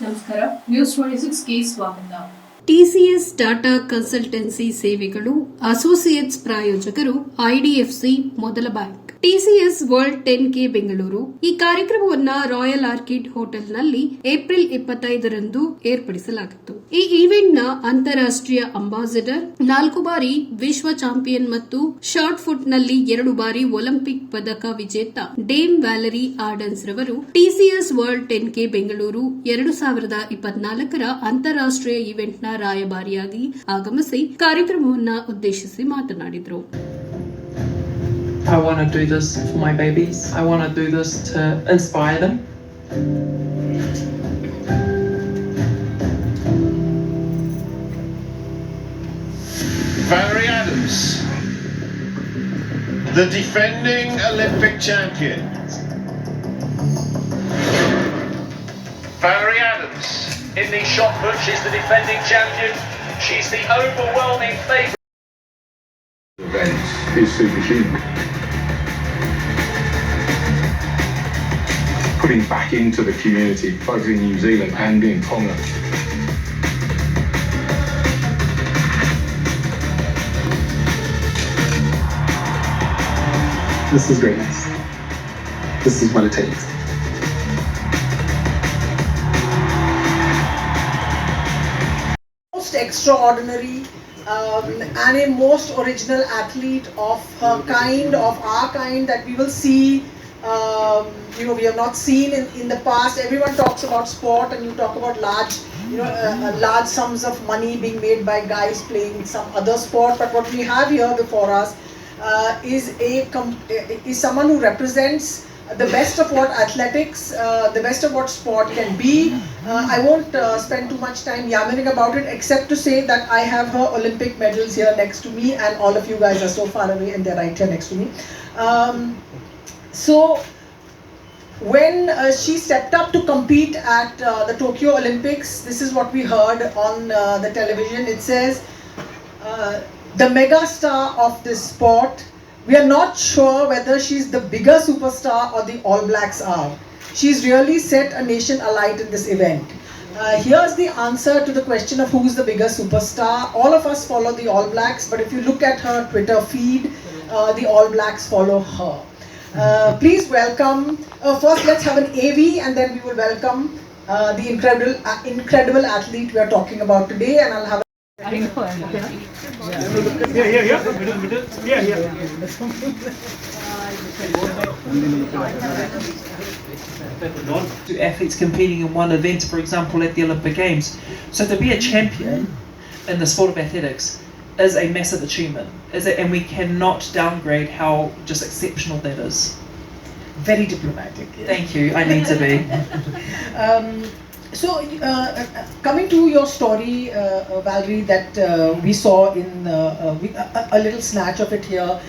ನಮಸ್ಕಾರ. ನ್ಯೂಸ್ 26ಗೆ ಸ್ವಾಗತ. TCS Tata consultancy ಸೇವೆಗಳು ಅಸೋಸಿಯೇಟ್ಸ್ ಪ್ರಾಯೋಜಕರು IDFC ಮೊದಲ bank. TCS world 10K Bengaluru ಈ ಕಾರ್ಯಕ್ರಮವನ್ನು ರಾಯಲ್ ಆರ್ಕಿಡ್ ಹೋಟೆಲ್ನಲ್ಲಿ ಏಪ್ರಿಲ್ 25ರಂದು ಏರ್ಪಡಿಸಲಾಗಿತ್ತು. ಈ ಈವೆಂಟ್ನ ಅಂತಾರಾಷ್ಟ್ರೀಯ ಅಂಬಾಸಿಡರ್, 4 ಬಾರಿ ವಿಶ್ವ ಚಾಂಪಿಯನ್ ಮತ್ತು ಶಾರ್ಟ್ ಫುಟ್ನಲ್ಲಿ 2 ಬಾರಿ ಒಲಿಂಪಿಕ್ ಪದಕ ವಿಜೇತ ಡೇಮ್ ವ್ಯಾಲರಿ ಆರ್ಡನ್ಸ್ ರವರು TCS ವರ್ಲ್ಡ್ 10K ಬೆಂಗಳೂರು 2024ರ ಅಂತಾರಾಷ್ಟ್ರೀಯ ಈವೆಂಟ್ನ ರಾಯಭಾರಿಯಾಗಿ ಆಗಮಿಸಿ ಕಾರ್ಯಕ್ರಮವನ್ನು ಉದ್ದೇಶಿಸಿ ಮಾತನಾಡಿದರು. I want to do this for my babies. I want to do this to inspire them. Valerie Adams, the defending Olympic champion. Valerie Adams, in the shot put, she's the defending champion. She's the overwhelming favourite. Event is superhuman. Putting back into the community, both in New Zealand and in Tonga. This is greatness. This is what it takes. Most extraordinary and a most original athlete of her kind, of our kind, that we will see. We have not seen in the past. Everyone talks about sport, and you talk about large, large sums of money being made by guys playing some other sport. But what we have here before us is someone who represents the best of what athletics, the best of what sport can be. I won't spend too much time yammering about it, except to say that I have her Olympic medals here next to me, and all of you guys are so far away, and they're right here next to me. So when she stepped up to compete at the Tokyo Olympics, this is what we heard on the television. It says, the mega star of this sport, we are not sure whether she's the bigger superstar or the All Blacks are. She's really set a nation alight in this event. Here's the answer to the question of who's the bigger superstar. All of us follow the All Blacks, but if you look at her Twitter feed, the All Blacks follow her. Please welcome, first let's have an AV, and then we will welcome the incredible athlete we are talking about today, and I'll have To athletes competing in one event, for example, at the Olympic Games. So to be a champion in the sport of athletics is a massive achievement, and we cannot downgrade how just exceptional that is. very diplomatic. Yes. Thank you, I need to be. So, coming to your story, Valerie, that we saw in a little snatch of it here.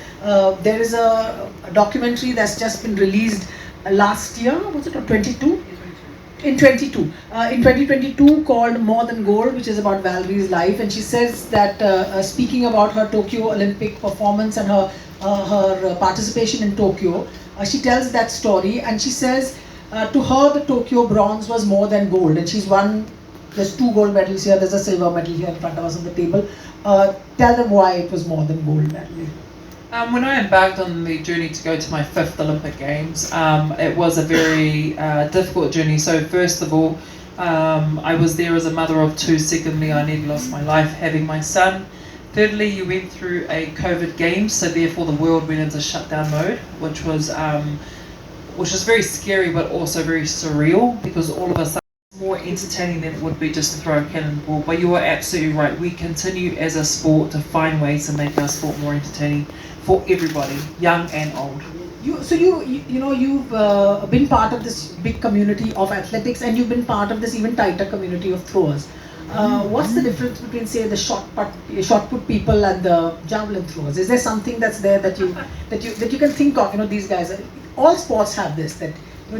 There is a documentary that's just been released last year. Was it 22? In 2022, called More Than Gold, which is about Valerie's life, and she says that speaking about her Tokyo Olympic performance and her participation in Tokyo, she tells that story, and she says to her the Tokyo bronze was more than gold, and she's won. There's 2 gold medals here. There's a silver medal here in front of us on the table. Tell them why it was more than gold, Valerie. When I embarked on the journey to go to my 5th Olympic Games, it was a very difficult journey. So first of all, I was there as a mother of 2. Secondly, I nearly lost my life having my son. Thirdly, you went through a COVID Games, so therefore the world went into shutdown mode, which was very scary, but also very surreal, because all of a sudden it's more entertaining than it would be just to throw a cannonball. But you are absolutely right. We continue as a sport to find ways to make our sport more entertaining for everybody, young and old. You've been part of this big community of athletics, and you've been part of this even tighter community of throwers. What's the difference between, say, the shot put people and the javelin throwers? Is there something that's there that you can think of? These guys all sports have this, that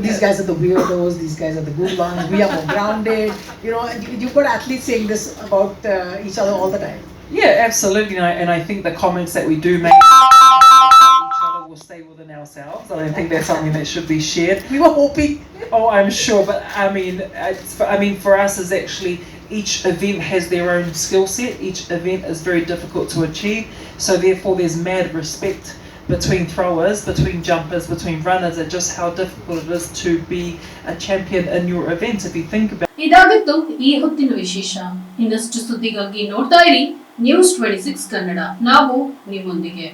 these guys are the weirdos, these guys are the good ones, we are more grounded. You've got athletes saying this about each other all the time. Yeah, absolutely, and I think the comments that we do make each other will stay within our ourselves. I don't think that's something that should be shared. We were hoping. Oh, I'm sure, but I mean, for us is actually each event has their own skill set. Each event is very difficult to achieve, so therefore there's mad respect between throwers, between jumpers, between runners, and just how difficult it is to be a champion in your event. If you think about. ಇದಾಗಿತ್ತು ಈ ಹೊತ್ತಿನ ವಿಶೇಷ. ಇನ್ನಷ್ಟು ಸುದ್ದಿಗಾಗಿ ನೋಡ್ತಾ ಇರಿ news 26 Kannada. ನಾವು ನಿಮ್ಮೊಂದಿಗೆ.